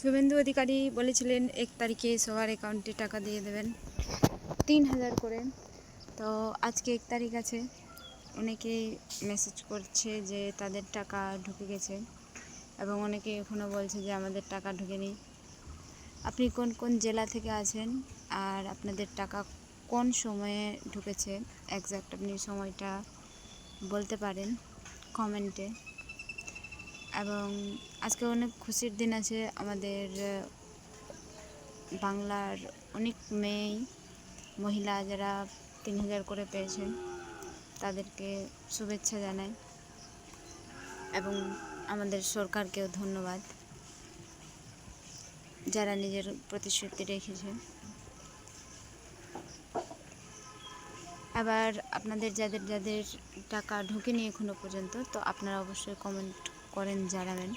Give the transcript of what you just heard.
শুভেন্দু অধিকারী বলেছিলেন 1 তারিখে সবার অ্যাকাউন্টে টাকা দিয়ে দেবেন 3000 করে। তো আজকে 1 তারিখ আছে, অনেকেই মেসেজ করছে যে তাদের টাকা ঢুকে গেছে এবং অনেকে এখনও বলছে যে আমাদের টাকা ঢোকেনি। আপনি কোন কোন জেলা থেকে আছেন আর আপনাদের টাকা কোন সময়ে ঢুকেছে এক্স্যাক্ট আপনি সময়টা বলতে পারেন কমেন্টে। এবং আজকে অনেক খুশির দিন আছে, আমাদের বাংলার অনেক মেয়েই মহিলা যারা 3000 করে পেয়েছেন তাদেরকে শুভেচ্ছা জানাই এবং আমাদের সরকারকেও ধন্যবাদ যারা নিজের প্রতিশ্রুতি রেখেছে। আবার আপনাদের যাদের যাদের টাকা ঢোকেনি এখনো পর্যন্ত, তো আপনারা অবশ্যই কমেন্ট করেন, জানাবেন।